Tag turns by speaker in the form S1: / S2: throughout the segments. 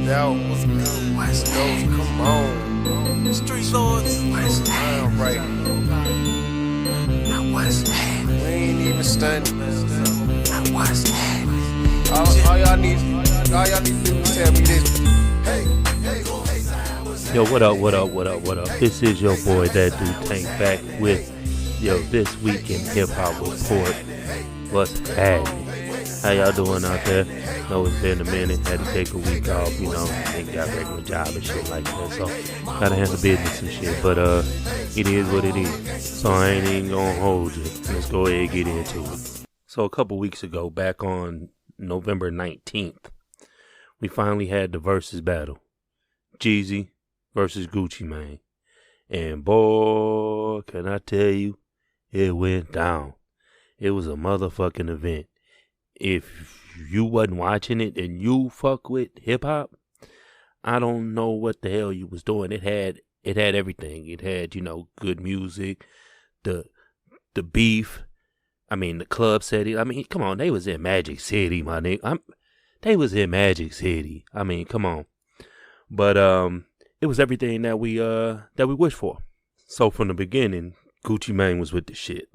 S1: That was good. West Coast, come on. Street Lords, West Ham, right? Not West Ham. We ain't even standing, man. Not West Ham. All y'all need to do is tell me this.
S2: Yo, what up? This is your boy, That Dude Tank, back with, This Week in Hip Hop Report. What's happening? How y'all doing out there? Know it's been a minute, had to take a week off, ain't got a regular job and shit like that, so gotta handle business and shit, but it is what it is, so I ain't even gonna hold you. Let's go ahead and get into it. So a couple weeks ago, back on November 19th, we finally had the Verzuz battle. Jeezy versus Gucci Mane. And boy, can I tell you, it went down. It was a motherfucking event. If you wasn't watching it and you fuck with hip hop, I don't know what the hell you was doing. It had everything. It had, good music, the beef. I mean, the club setting. I mean, come on, they was in Magic City, my nigga. They was in Magic City. I mean, come on. But it was everything that we wished for. So from the beginning, Gucci Mane was with the shit.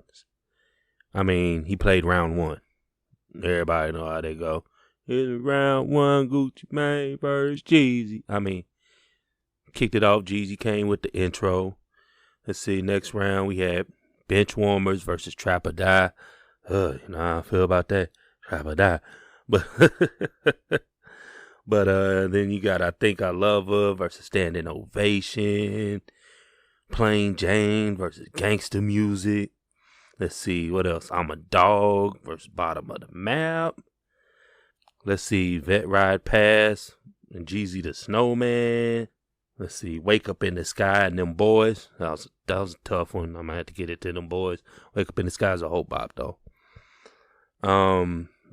S2: I mean, he played round one. Everybody know how they go. It's round one, Gucci Mane versus Jeezy. I mean, kicked it off. Jeezy came with the intro. Let's see, next round we had Bench Warmers versus Trap or Die. You know how I feel about that. Trap or Die. But then you got I Think I Love Her versus Standing Ovation. Plain Jane versus Gangsta Music. Let's see, what else? I'm a Dog versus Bottom of the Map. Let's see, Vet Ride Pass and Jeezy the Snowman. Let's see, Wake Up in the Sky and Them Boys. That was a tough one. I might have to get it to Them Boys. Wake Up in the Sky is a whole bop, though.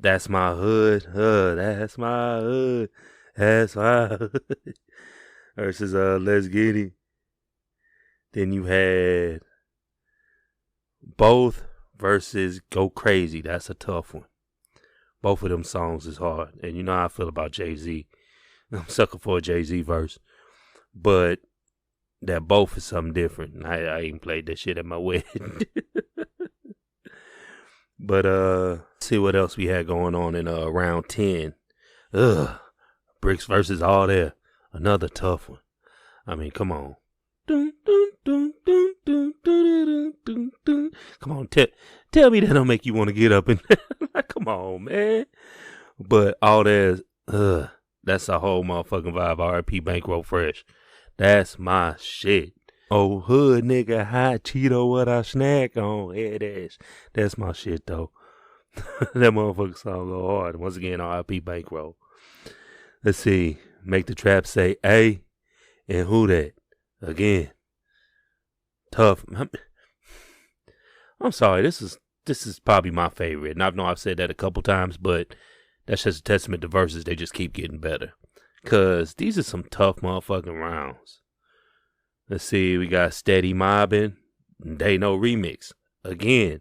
S2: That's My Hood. That's My Hood. That's My Hood. Versus Let's Get It. Then you had Both versus Go Crazy. That's a tough one. Both of them songs is hard. And you know how I feel about Jay-Z. I'm sucker for a Jay-Z verse. But that Both is something different. I ain't played that shit at my wedding. But see what else we had going on in round 10. Bricks versus All There. Another tough one. I mean, come on. Come on, tell me that don't make you want to get up and come on, man. But All There's that's a whole motherfucking vibe. R.I.P. Bankroll Fresh. That's my shit. Oh, hood nigga, hot Cheeto, what I snack on. Head ass. That's my shit, though. That motherfucking song go hard. Once again, R.I.P. Bankroll. Let's see. Make the Trap Say, "Ay," and Who That? Again. Tough. I'm sorry. This is probably my favorite. And I know I've said that a couple times, but that's just a testament to Verzuz. They just keep getting better. Because these are some tough motherfucking rounds. Let's see. We got Steady Mobbin'. They Know Remix. Again.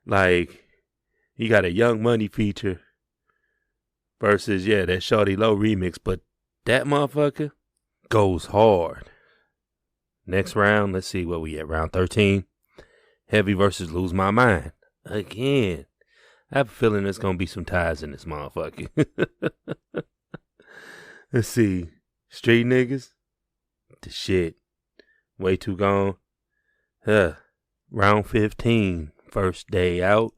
S2: Like, you got a Young Money feature versus, that Shorty Low remix. But that motherfucker goes hard. Next round, let's see what we at. Round 13. Heavy versus Lose My Mind. Again. I have a feeling there's going to be some ties in this motherfucker. Let's see. Street Niggas. The shit. Way Too Gone. Round 15. First Day Out.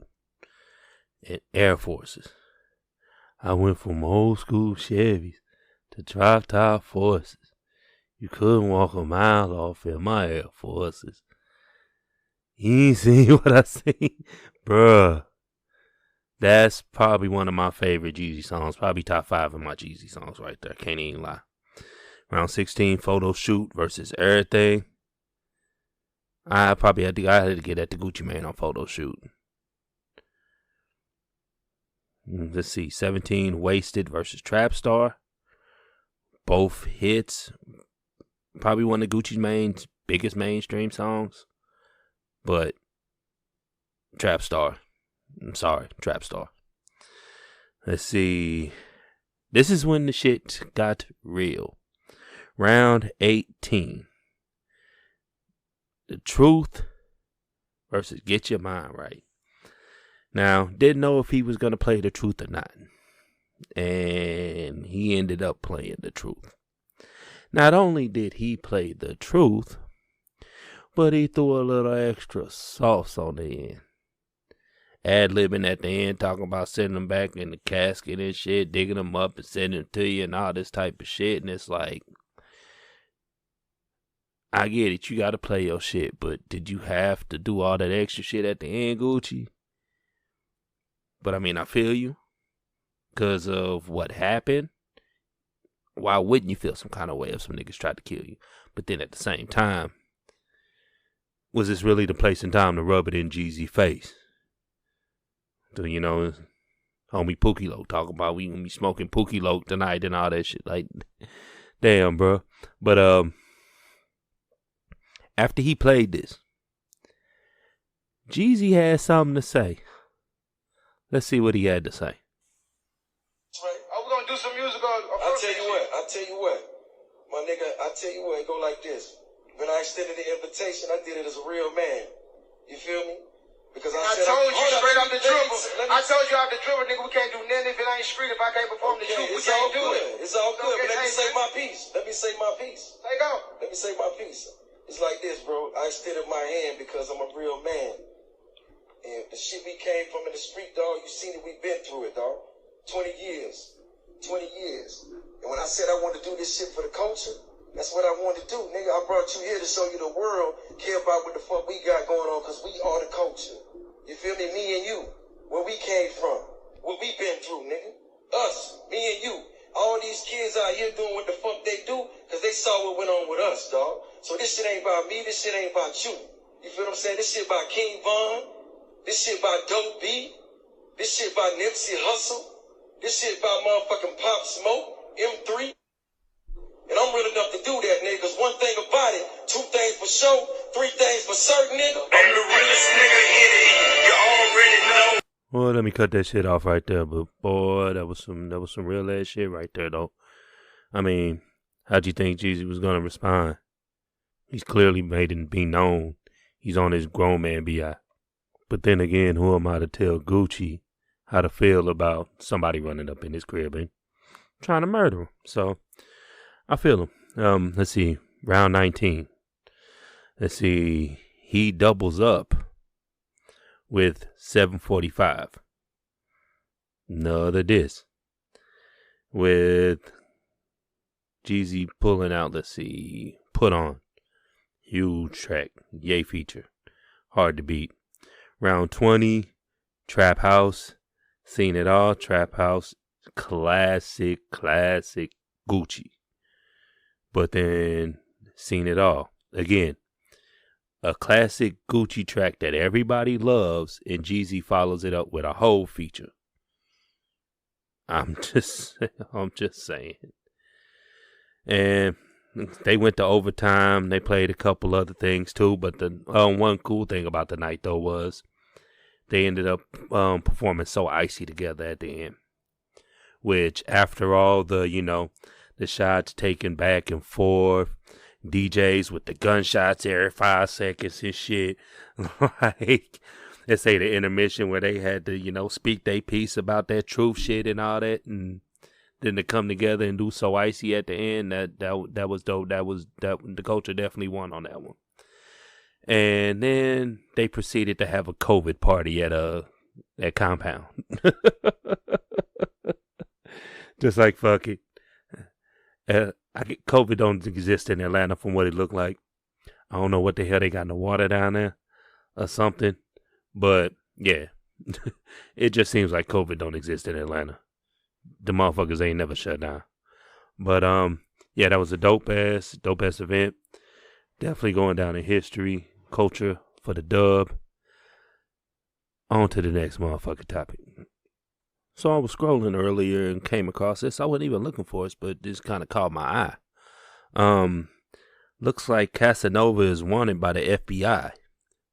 S2: And Air Forces. I went from old school Chevys to drop top Forces. You couldn't walk a mile off in my Air Forces. You ain't seen what I seen? Bruh. That's probably one of my favorite Jeezy songs. Probably top 5 of my Jeezy songs right there. Can't even lie. Round 16, Photo Shoot versus Everything. I had to get at the Gucci Mane on Photo Shoot. Let's see. 17, Wasted versus Trap Star. Both hits. Probably one of Gucci Mane's biggest mainstream songs. But Trap Star. I'm sorry, Trap Star. Let's see. This is when the shit got real. Round 18. The Truth versus Get Your Mind Right. Now, didn't know if he was going to play The Truth or not. And he ended up playing The Truth. Not only did he play The Truth, but he threw a little extra sauce on the end. Ad-libbing at the end, talking about sending them back in the casket and shit, digging them up and sending them to you and all this type of shit. And it's like, I get it, you got to play your shit, but did you have to do all that extra shit at the end, Gucci? But I mean, I feel you. Because of what happened, why wouldn't you feel some kind of way if some niggas tried to kill you? But then at the same time, was this really the place and time to rub it in Jeezy's face? So, you know, homie Pookie Loke talking about we gonna be smoking Pookie Loke tonight and all that shit. Like, damn, bro. But after he played this, Jeezy had something to say. Let's see what he had to say.
S3: Right. Are we gonna do some music? I tell you what, my nigga. It go like this. When I extended the invitation, I did it as a real man. You feel me? Because I told you straight off the dribble. I told you off the dribble, nigga. We can't do nothing if it ain't street. If I can't perform the truth, we can't do it. It's all good. But let me say my piece. Let me say my piece. It's like this, bro. I extended my hand because I'm a real man. And the shit we came from in the street, dog. You seen it. We been through it, dog. 20 years. And when I said I wanted to do this shit for the culture, that's what I wanted to do. Nigga, I brought you here to show you the world care about what the fuck we got going on, because we are the culture. You feel me? Me and you. Where we came from. What we been through, nigga. Us. Me and you. All these kids out here doing what the fuck they do because they saw what went on with us, dog. So this shit ain't about me. This shit ain't about you. You feel what I'm saying? This shit about King Von. This shit about Dope B. This shit about Nipsey Hussle. This shit about motherfucking Pop Smoke, M3. And I'm real enough to do that, nigga. Because one thing about it, 2 things for sure, 3 things for certain, nigga. I'm the realest nigga in it. You already know.
S2: Well, let me cut that shit off right there. But boy, that was some real ass shit right there, though. I mean, how'd you think Jeezy was gonna respond? He's clearly made it be known he's on his grown man bi. But then again, who am I to tell Gucci how to feel about somebody running up in his crib and trying to murder him? So I feel him. Let's see, round 19. Let's see, he doubles up with 745. Another diss with Jeezy pulling out, let's see, Put On. Huge track, yay feature, hard to beat. Round 20, Trap House, Seen It All, Trap House, classic Gucci. But then Seen It All, again, a classic Gucci track that everybody loves, and Jeezy follows it up with a whole feature. I'm just saying. And they went to overtime. They played a couple other things too, but the one cool thing about the night though was they ended up performing So Icy together at the end. Which, after all the shots taken back and forth, DJs with the gunshots every 5 seconds and shit, like, let's say the intermission where they had to, speak their piece about that truth shit and all that, and then to come together and do So Icy at the end, that was dope. The culture definitely won on that one. And then they proceeded to have a COVID party at Compound. Just like, fuck it. COVID don't exist in Atlanta from what it looked like. I don't know what the hell they got in the water down there or something. But, yeah. It just seems like COVID don't exist in Atlanta. The motherfuckers ain't never shut down. But, yeah, that was a dope ass event. Definitely going down in history, culture for the dub. On to the next motherfucking topic. So I was scrolling earlier and came across this. I wasn't even looking for it, but this kind of caught my eye. Looks like Casanova is wanted by the FBI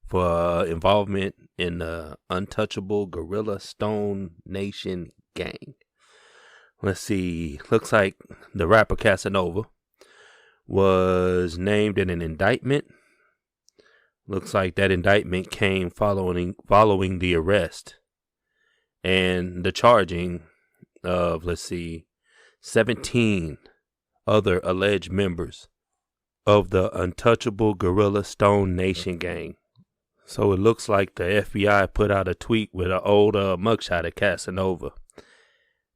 S2: for involvement in the untouchable Gorilla Stone Nation gang. Let's see. Looks like the rapper Casanova was named in an indictment. Looks like that indictment came following the arrest and the charging of, 17 other alleged members of the untouchable Gorilla Stone Nation gang. So it looks like the FBI put out a tweet with an old mugshot of Casanova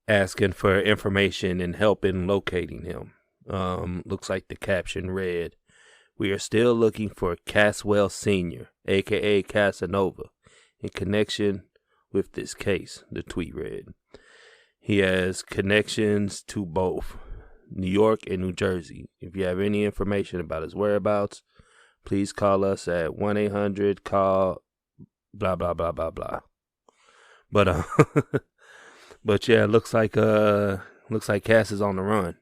S2: asking for information and help in locating him. Looks like the caption read, "We are still looking for Caswell Sr., aka Casanova, in connection with this case," the tweet read. He has connections to both New York and New Jersey. If you have any information about his whereabouts, please call us at 1-800-CALL blah blah blah blah blah. But but yeah, looks like Cass is on the run.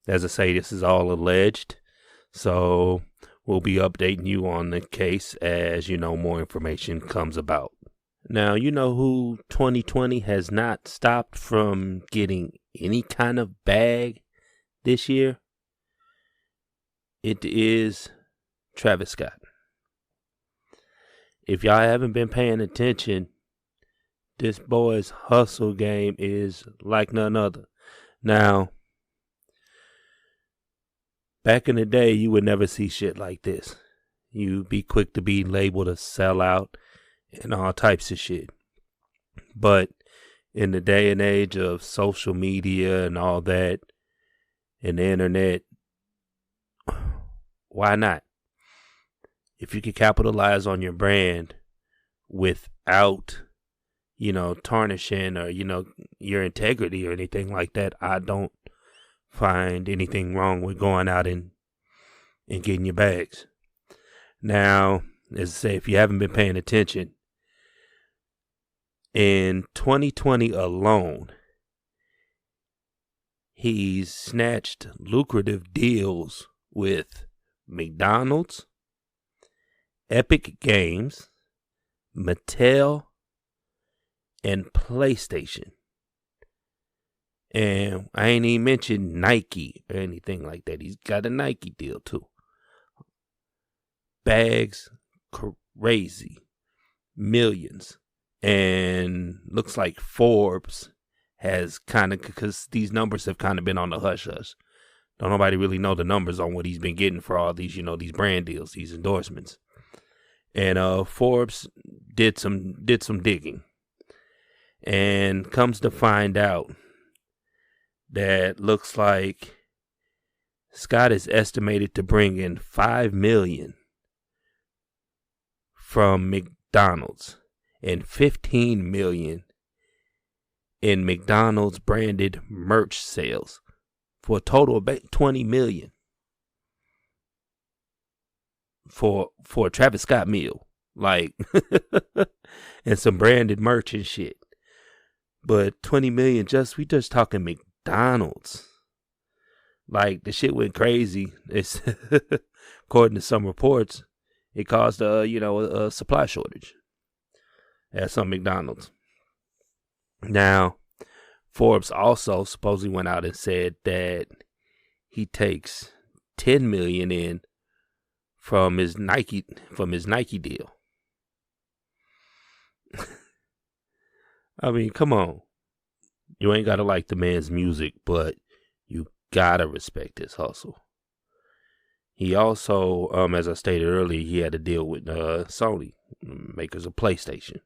S2: As I say, this is all alleged, so we'll be updating you on the case as more information comes about. Now, you know who 2020 has not stopped from getting any kind of bag this year? It is Travis Scott. If y'all haven't been paying attention, this boy's hustle game is like none other. Now, back in the day, you would never see shit like this. You'd be quick to be labeled a sellout and all types of shit. But in the day and age of social media and all that, and the internet, why not? If you can capitalize on your brand without, tarnishing or, your integrity or anything like that, I don't find anything wrong with going out and getting your bags. Now, as I say, if you haven't been paying attention, in 2020 alone, he's snatched lucrative deals with McDonald's, Epic Games, Mattel, and PlayStation. And I ain't even mentioned Nike or anything like that. He's got a Nike deal too. Bags, crazy. Millions. And looks like Forbes has kind of, because these numbers have kind of been on the hush hush. Don't nobody really know the numbers on what he's been getting for all these, these brand deals, these endorsements. And Forbes did some digging, and comes to find out that looks like Scott is estimated to bring in $5 million from McDonald's and $15 million in McDonald's branded merch sales, for a total of $20 million for a Travis Scott meal, like, and some branded merch and shit. But $20 million, we just talking McDonald's. Like, the shit went crazy. It's according to some reports, it caused a supply shortage at some McDonald's. Now, Forbes also supposedly went out and said that he takes $10 million in from his Nike deal. I mean, come on. You ain't gotta like the man's music, but you gotta respect his hustle. He also, as I stated earlier, he had a deal with Sony, makers of PlayStation.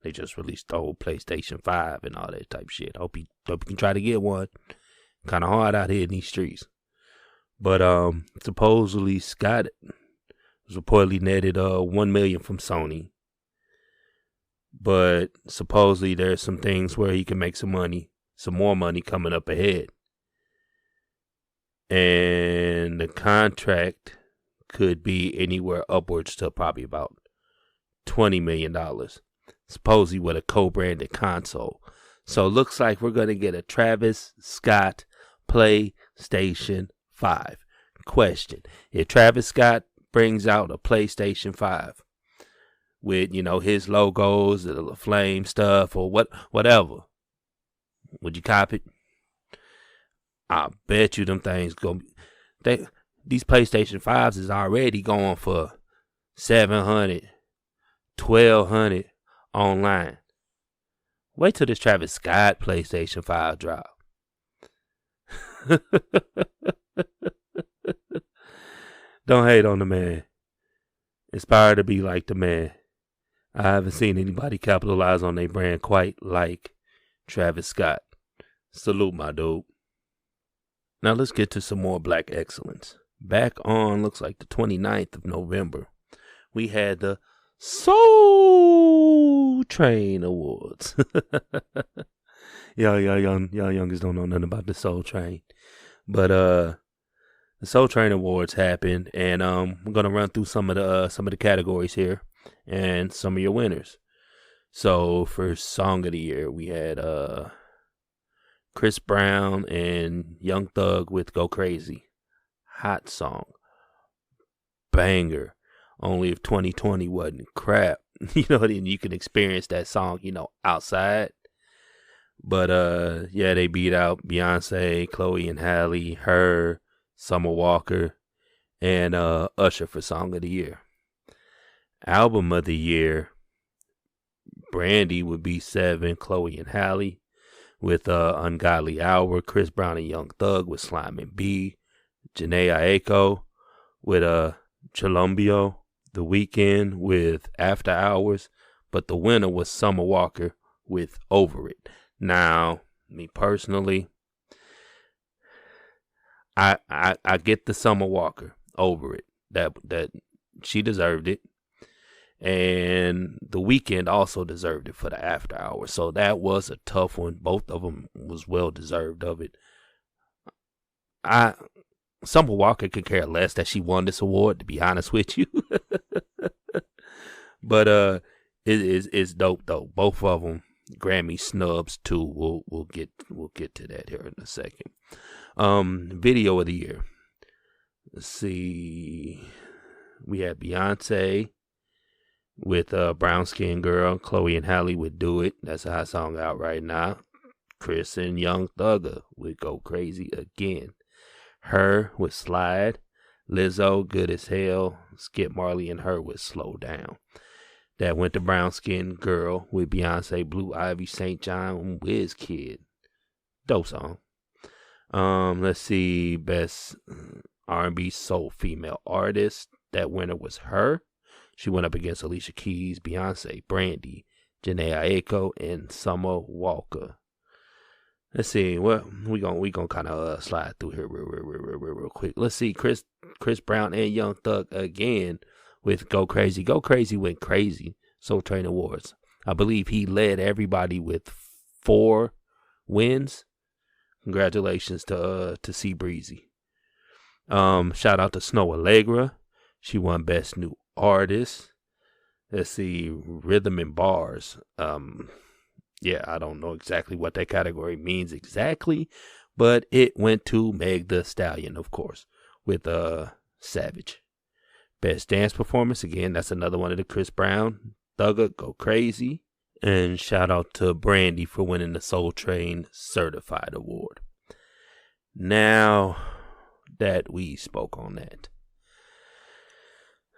S2: They just released the whole PlayStation 5 and all that type of shit. Hope you can try to get one. Kind of hard out here in these streets. But supposedly Scott was reportedly netted $1 million from Sony. But supposedly there's some things where he can make some more money coming up ahead. And the contract could be anywhere upwards to probably about $20 million. Supposedly with a co-branded console. So it looks like we're going to get a Travis Scott PlayStation 5. Question: if Travis Scott brings out a PlayStation 5 with, his logos, the flame stuff, or whatever, Would you cop it? I bet you them things these PlayStation 5s is already going for $700, $1,200 online. Wait till this Travis Scott PlayStation 5 drop. Don't hate on the man. Aspire to be like the man. I haven't seen anybody capitalize on their brand quite like Travis Scott. Salute, my dude. Now let's get to some more black excellence. Back on, looks like the 29th of November, we had the Soul Train Awards. y'all youngers don't know nothing about the Soul Train. But the Soul Train Awards happened, and we're gonna run through some of the categories here and some of your winners. So for Song of the Year, we had Chris Brown and Young Thug with Go Crazy. Hot song. Banger. Only if 2020 wasn't crap. Then you can experience that song, outside. But yeah, they beat out Beyonce, Chloe and Halle, Her, Summer Walker, and Usher for Song of the Year. Album of the Year, Brandy with B7, Chloe and Halle with Ungodly Hour, Chris Brown and Young Thug with Slime and B, Janae Aiko with Cholumbio, The Weeknd with After Hours, but the winner was Summer Walker with Over It. Now, me personally, I get the Summer Walker, Over It. That she deserved it. And The Weeknd also deserved it for the After Hours. So that was a tough one. Both of them was well deserved of it. Summer Walker could care less that she won this award, to be honest with you. But it's dope though. Both of them Grammy snubs too. We'll get to that here in a second. Video of the Year. Let's see. We had Beyonce with Brown Skin Girl, Chloe and Halle with Do It. That's a hot song out right now. Chris and Young Thugger would Go Crazy Again. Her with Slide. Lizzo, Good as Hell. Skip Marley and Her with Slow Down. That went to Brown Skin Girl with Beyonce, Blue Ivy, St. John, and Wizkid. Dope song. Let's see. Best R&B Soul Female Artist. That winner was Her. She went up against Alicia Keys, Beyonce, Brandy, Janae Aiko, and Summer Walker. Let's see. Well, we gonna kind of slide through here real quick. Let's see. Chris Brown and Young Thug again with Go Crazy. Go Crazy went crazy. Soul Train Awards. I believe he led everybody with 4 wins. Congratulations to C Breezy. Shout out to Snow Allegra. She won Best New Artist. Let's see. Rhythm and Bars. Yeah, I don't know exactly what that category means exactly, but it went to Meg Thee Stallion, of course, with Savage. Best Dance Performance, again, that's another one of the Chris Brown. Thugger, Go Crazy. And shout out to Brandy for winning the Soul Train Certified Award. Now that we spoke on that,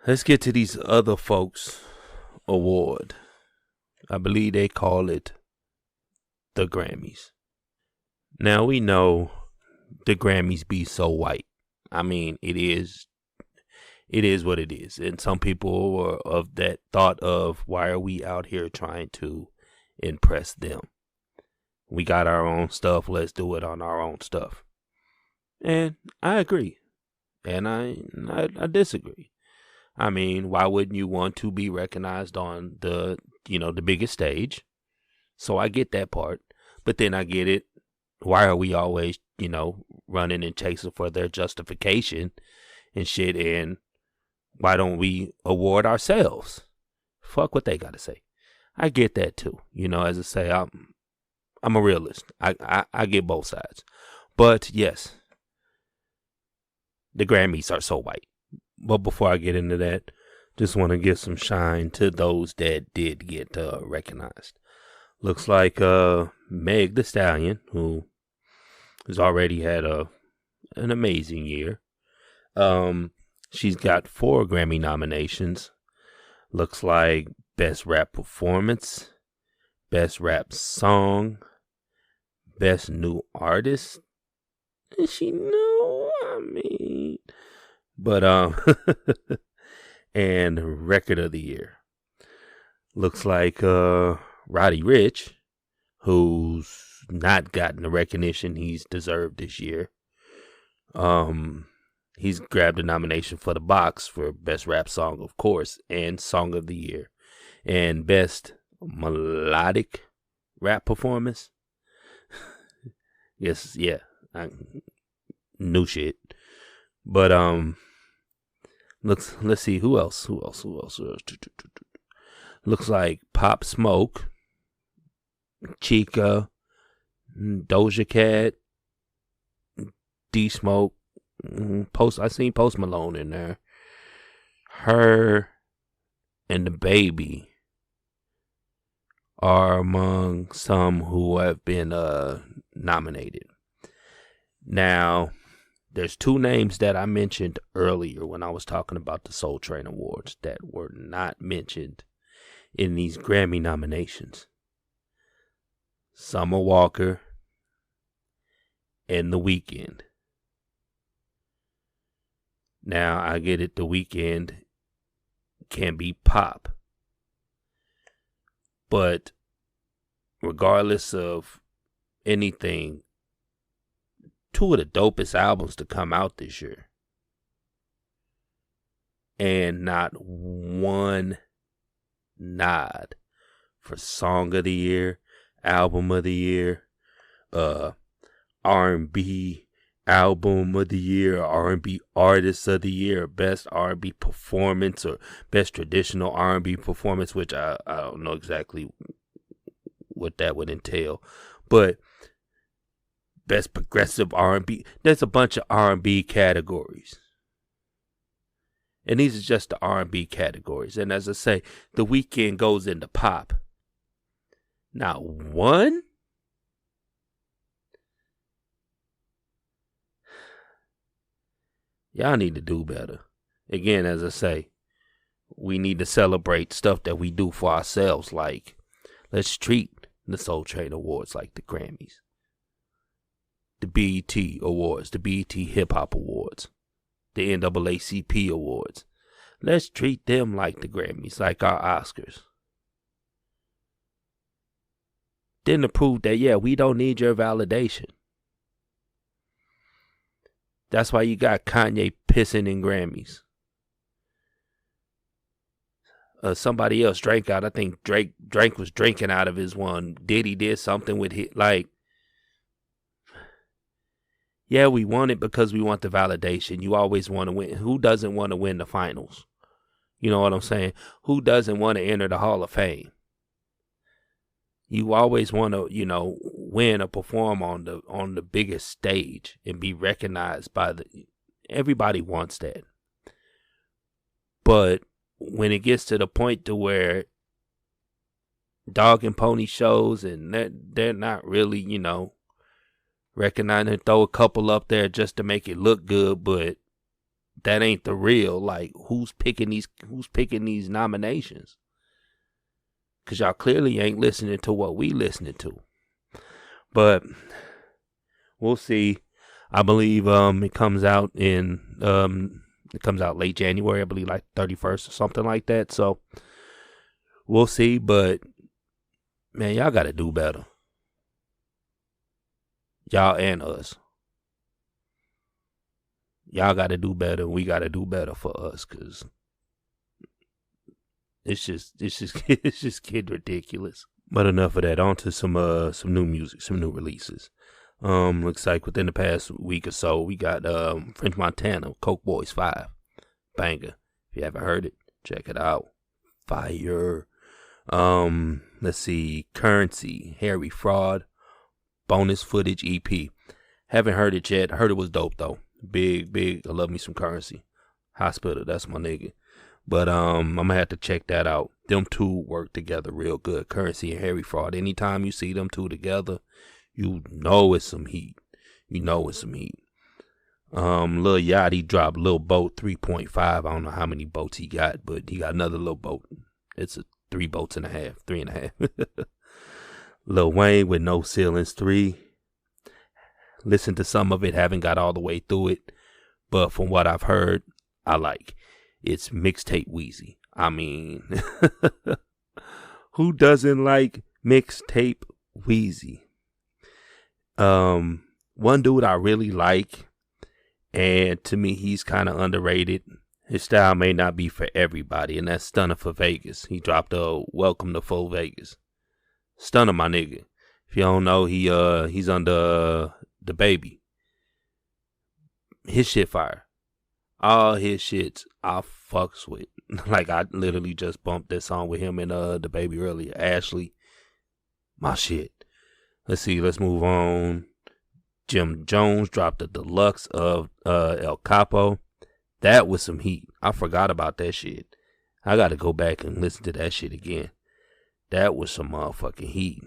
S2: let's get to these other folks' award. I believe they call it the Grammys. Now we know the Grammys be so white. I mean, it is what it is. And some people are of that thought of, why are we out here trying to impress them? We got our own stuff. Let's do it on our own stuff. And I agree. And I disagree. I mean, why wouldn't you want to be recognized on the biggest stage? So I get that part. But then I get it. Why are we always, running and chasing for their justification and shit? And why don't we award ourselves? Fuck what they got to say. I get that too. As I say, I'm a realist. I get both sides. But yes, the Grammys are so white. But before I get into that, just want to give some shine to those that did get recognized. Looks like Meg Thee Stallion, who has already had an amazing year. She's got 4 Grammy nominations. Looks like Best Rap Performance, Best Rap Song, Best New Artist. Is she new? I mean, but and Record of the Year. Looks like Roddy Ricch, who's not gotten the recognition he's deserved this year. He's grabbed a nomination for The Box for Best Rap Song, of course, and Song of the Year, and Best Melodic Rap Performance. Yes, yeah, new shit. But let's see who else. Looks like Pop Smoke, Chica, Doja Cat, D Smoke. I seen Post Malone in there. Her and the Baby are among some who have been nominated. Now, there's 2 names that I mentioned earlier when I was talking about the Soul Train Awards that were not mentioned in these Grammy nominations. Summer Walker and The Weeknd. Now, I get it, The Weeknd can be pop. But regardless of anything, 2 of the dopest albums to come out this year. And not one nod for Song of the Year, Album of the Year, R&B Album of the Year, R&B Artist of the Year, Best R&B Performance, or Best Traditional R&B Performance, which I don't know exactly what that would entail, but Best Progressive R&B. There's a bunch of R&B categories, and these are just the R&B categories. And as I say, The Weeknd goes into pop. Not one. Y'all need to do better. Again, as I say, we need to celebrate stuff that we do for ourselves. Like, let's treat the Soul Train Awards like the Grammys, the BET Awards, the BET Hip Hop Awards, the NAACP Awards. Let's treat them like the Grammys, like our Oscars. Then to prove that, yeah, we don't need your validation. That's why you got Kanye pissing in Grammys. Somebody else drank out. I think Drake was drinking out of his one. Diddy did something with it. Like, yeah, we want it because we want the validation. You always want to win. Who doesn't want to win the finals? You know what I'm saying? Who doesn't want to enter the Hall of Fame? You always want to, win or perform on the biggest stage and be recognized by everybody wants that. But when it gets to the point to where dog and pony shows and they're not really, recognizing, throw a couple up there just to make it look good, but that ain't the real. Like, who's picking these nominations? Because y'all clearly ain't listening to what we listening to. But we'll see. I believe it comes out late January, I believe, like 31st or something like that. So we'll see. But man, y'all gotta do better. Y'all and us. Y'all gotta do better. We gotta do better for us, cause it's just kid ridiculous. But enough of that. On to some new music, some new releases. Looks like within the past week or so, we got French Montana, Coke Boys 5, banger. If you haven't heard it, check it out. Fire. Let's see, Currency, Harry Fraud, bonus footage EP. Haven't heard it yet. Heard it was dope though. Big. I love me some Currency. Hospital, that's my nigga. But I'm gonna have to check that out. them two work together real good. Currency and Harry Fraud. Anytime you see them two together, you know it's some heat. You know it's some heat. Lil Yachty dropped Lil Boat 3.5. I don't know how many boats he got, but he got another Lil Boat. It's a 3 boats and a half, 3.5. Lil Wayne with No Ceilings 3. Listened to some of it, haven't got all the way through it, but from what I've heard, I like. It's mixtape Wheezy. I mean, who doesn't like mixtape Wheezy? One dude I really like, and to me he's kind of underrated. His style may not be for everybody, and that's Stunner for Vegas. He dropped a Welcome to Full Vegas. Stunner, my nigga. If you don't know, he's under the Baby. His shit fire. All his shits I fucks with. Like, I literally just bumped that song with him and the Baby earlier. Ashley, my shit. Let's see, let's move on. Jim Jones dropped the deluxe of El Capo. That was some heat. I forgot about that shit. I gotta go back and listen to that shit again. That was some motherfucking heat.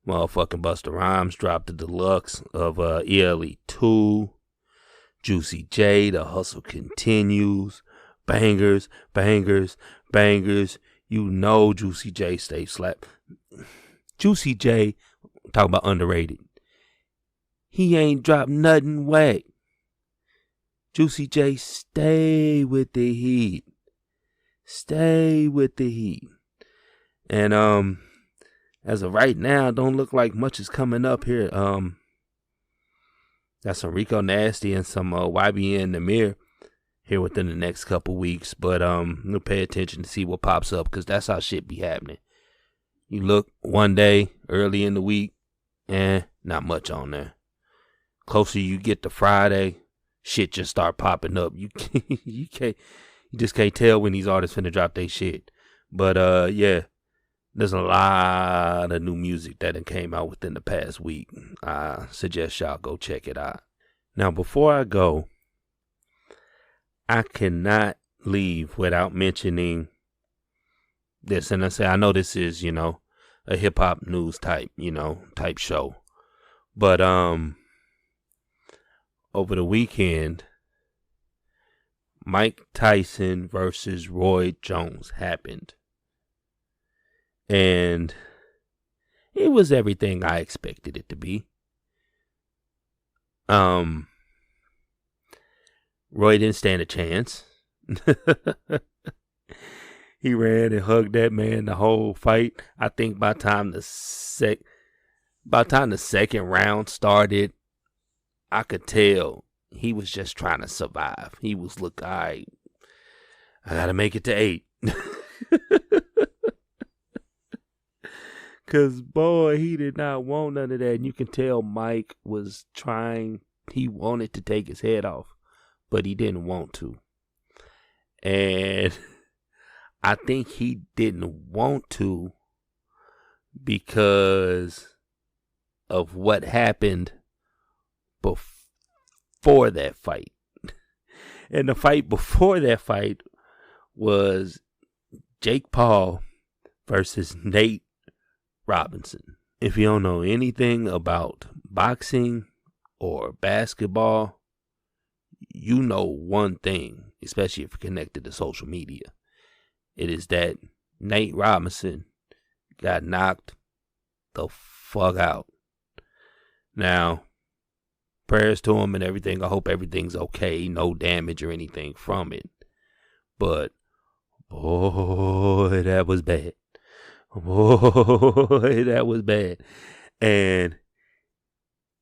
S2: Motherfucking Busta Rhymes dropped the deluxe of ELE 2. Juicy J, The Hustle Continues. Bangers, bangers, bangers. You know Juicy J stay slap. Juicy J, talking about underrated. He ain't dropped nothing whack. Juicy J, stay with the heat. Stay with the heat. And as of right now, don't look like much is coming up here. Got some Rico Nasty and some YBN Namir here within the next couple weeks. But we'll pay attention to see what pops up, because that's how shit be happening. You look one day early in the week, not much on there. Closer you get to Friday, shit just start popping up. You just can't tell when these artists finna drop their shit. But yeah, there's a lot of new music that came out within the past week. I suggest y'all go check it out. Now, before I go, I cannot leave without mentioning this. And I know this is, a hip hop news type show. But over the weekend, Mike Tyson versus Roy Jones happened. And it was everything I expected it to be. Roy didn't stand a chance. He ran and hugged that man the whole fight. I think by the time the second round started, I could tell he was just trying to survive. He was all right, I gotta make it to 8. Cause boy, he did not want none of that. And you can tell Mike was trying. He wanted to take his head off, but he didn't want to. And I think he didn't want to because of what happened before that fight. And the fight before that fight was Jake Paul versus Nate Robinson. If you don't know anything about boxing or basketball, you know one thing, especially if you're connected to social media. It is that Nate Robinson got knocked the fuck out. Now, prayers to him and everything. I hope everything's okay. No damage or anything from it. But, boy, that was bad. Boy, that was bad. And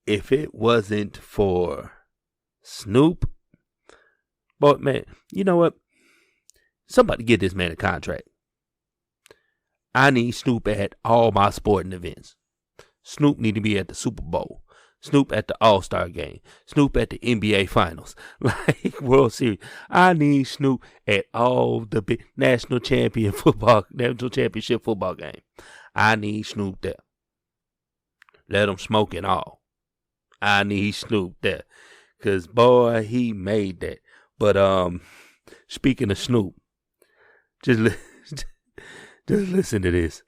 S2: if it wasn't for Snoop, but man, you know what? Somebody get this man a contract. I need Snoop at all my sporting events. Snoop need to be at the Super Bowl. Snoop at the All-Star game. Snoop at the NBA Finals. Like World Series. I need Snoop at all the big national championship football game. I need Snoop there. Let him smoke it all. I need Snoop there. Cause boy, he made that. But speaking of Snoop, Just listen to this.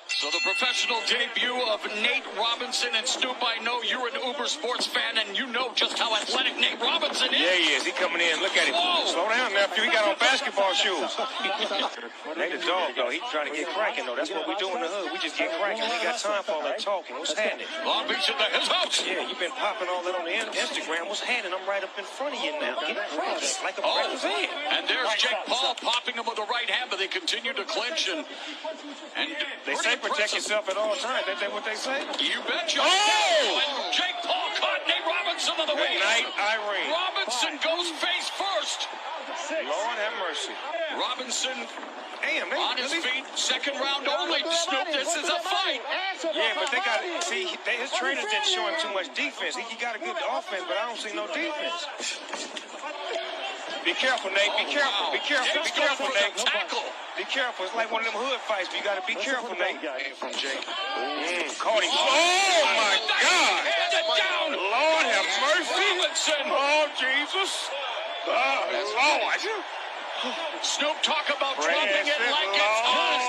S4: So the professional debut of Nate Robinson and Snoop, I know you're an Uber sports fan and you know just how athletic Nate Robinson is.
S5: Yeah, he is. He coming in. Look at him.
S4: Whoa.
S5: Slow down, nephew. He got on basketball shoes. Nate the dog, though. He trying to get cracking, though. That's what we do in the hood. We just get cracking. We got time for all that talking. What's happening?
S4: Long Beach in his house.
S5: Yeah, you've been popping all that on the Instagram. What's happening? I'm right up in front of you now. Get cracking like a breakfast egg.
S4: And there's Jake Paul popping him with the right hand, but they continue to clinch and
S5: they say protect yourself at all times. Ain't that what they say?
S4: You betcha.
S5: Oh!
S4: And Jake Paul caught Nate Robinson on the way.
S5: Good night, Irene.
S4: Robinson goes face first.
S5: Lord have mercy.
S4: Robinson
S5: Damn,
S4: on his feet. Second round only. Snoop, this is a fight.
S5: Yeah, but they got see his trainers didn't show him too much defense. He got a good offense, but I don't see no defense. Be careful, Nate. Be careful. Be careful. Be careful, Nate.
S4: Tackle.
S5: Be careful. It's like one of them hood fights. But you got to be careful, Nate. From Jake. Caught him. Oh my God!
S4: Down.
S5: Lord have mercy.
S4: Robinson.
S5: Oh Jesus. Oh Lord.
S4: Snoop, talk about dropping it like it's hot.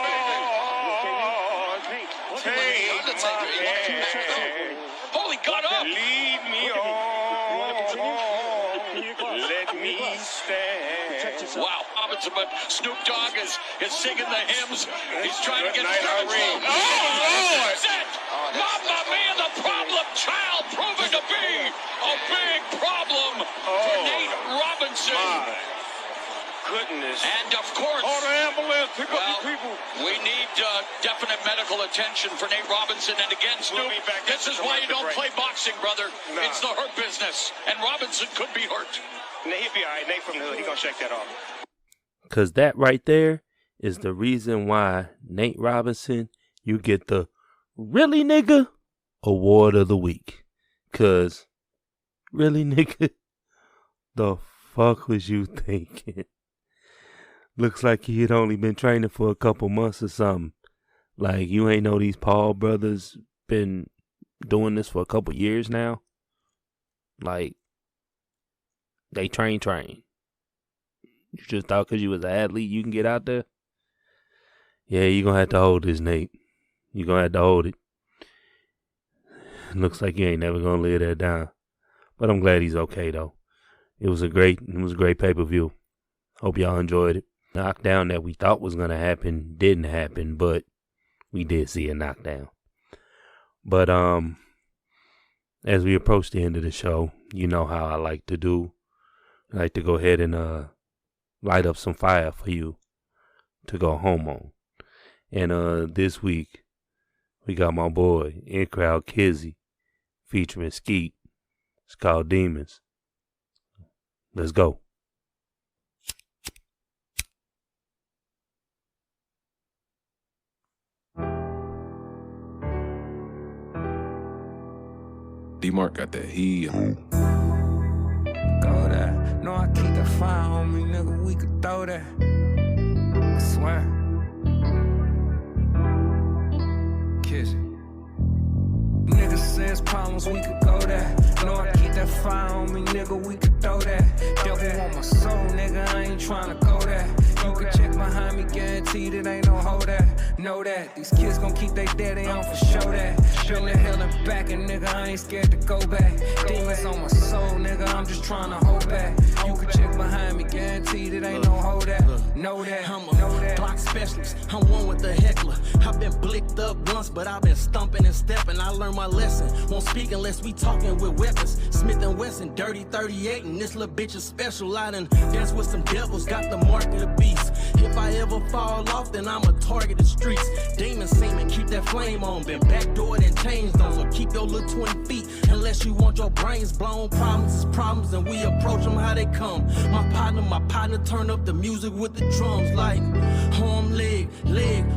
S5: Lord, take my hand.
S4: Holy, got up.
S5: Lead me on. Let me stand.
S4: Wow, Robinson, but Snoop Dogg is singing the hymns. He's trying to get started.
S5: Oh, Lord!
S4: That's it! Mamma Mia, the problem child, proving to be a big problem for Nate Robinson.
S5: My goodness.
S4: And of course,
S5: call the ambulance, pick up the people.
S4: We need definite medical attention for Nate Robinson. And again, Snoop, this is why you don't play boxing, brother.
S5: Nah.
S4: It's the hurt business. And Robinson could be hurt.
S5: He'll be all right. Nate from the hood, he gonna shake that off.
S2: Because that right there is the reason why Nate Robinson, you get the Really Nigga Award of the Week. Because, really nigga, the fuck was you thinking? Looks like he had only been training for a couple months or something. Like, you ain't know these Paul brothers been doing this for a couple years now? Like, they train. You just thought because you was an athlete you can get out there? Yeah, you're going to have to hold this, Nate. You're going to have to hold it. Looks like you ain't never going to live that down. But I'm glad he's okay, though. It was a great pay-per-view. Hope y'all enjoyed it. Knockdown that we thought was going to happen didn't happen, but we did see a knockdown. But as we approach the end of the show, you know how I like to do. I like to go ahead and light up some fire for you to go home on. And this week, we got my boy, In-Crowd Kizzy, featuring Skeet. It's called Demons. Let's go.
S6: D-Mark got that heat.
S7: Go there. No, I keep the fire on me, nigga. We could throw that. I swear. Kiss it. Nigga says problems, we could go there. No, I keep that fire on me, nigga. We could throw that. Devil on my soul, nigga. I ain't tryna go there. You can check behind me, guaranteed it ain't no hold that. Know that these kids gon' keep they daddy on for show that. Been to hell and back, and nigga, I ain't scared to go back. Demons on my soul, nigga, I'm just tryna hold back. You can check behind me, guaranteed it ain't no hold that. Know that,
S8: I'm a block specialist, I'm one with the heckler. I've been blicked up once, but I've been stumping and stepping. I learned my lesson, won't speak unless we talking with weapons. Smith & Wesson, dirty 38, and this little bitch is special. I done dance with some devils, got the mark of the beast. If I ever fall off, then I'm a target of streets. Demon seeming, keep that flame on. Been backdoored and changed on, so keep your little 20 feet. Unless you want your brains blown, problems is problems, and we approach them how they come. My partner, turn up the music with the drums like arm, leg,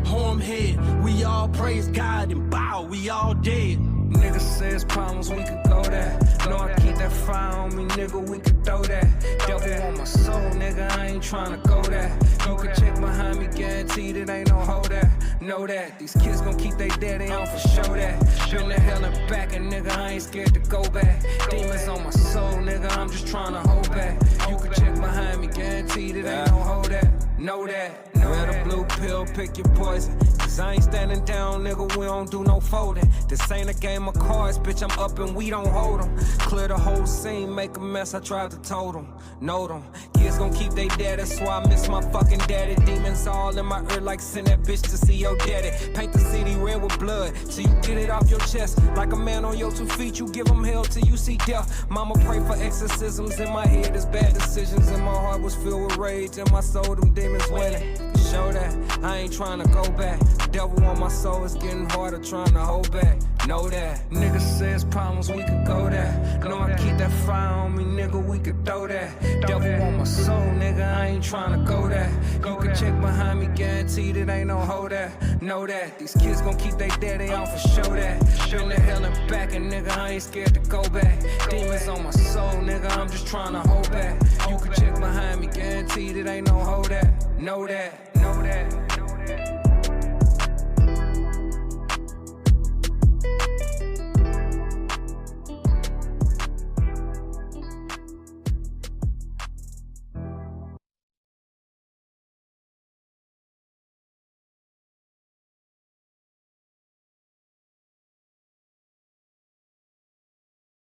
S8: arm, head. We all praise God and bow, we all dead.
S7: Nigga says problems, we could go there. No, I keep that fire on me, nigga, we could throw that. Devil on my soul, nigga, I ain't tryna go there. You can check behind me, guaranteed it ain't no hold that. Know that these kids gon' keep they daddy on for show that. Been to hell and back, and nigga, I ain't scared to go back. Demons on my soul, nigga, I'm just tryna hold back. You can check behind me, guaranteed it ain't no hold that. Know that, know that. blue pill, pick your poison. Cause I ain't standing down, nigga, we don't do no folding. This ain't a game of cards, bitch, I'm up and we don't hold them. Clear the whole scene, make a mess, I tried to told them. Know them, kids gon' keep they dead, that's why I miss my fucking daddy. Demons all in my ear like send that bitch to see your daddy. Paint the city red with blood, till you get it off your chest. Like a man on your 2 feet, you give him hell till you see death. Mama pray for exorcisms, in my head is bad decisions. And my heart was filled with rage, and my soul them demons winning. Show that, I ain't tryna go back. Devil on my soul, it's getting harder trying to hold back. Know that. Niggas says problems, we could go there. Know I keep that fire on me, nigga, we could throw that. Devil on my soul, nigga, I ain't tryna go there. You can check behind me, guaranteed it ain't no hold that. Know that. These kids gon' keep they daddy on for show that. Been to hell and back, and nigga, I ain't scared to go back. Demons on my soul, nigga, I'm just tryna hold back. You can check behind me, guaranteed it ain't no hold that. Know that, know that.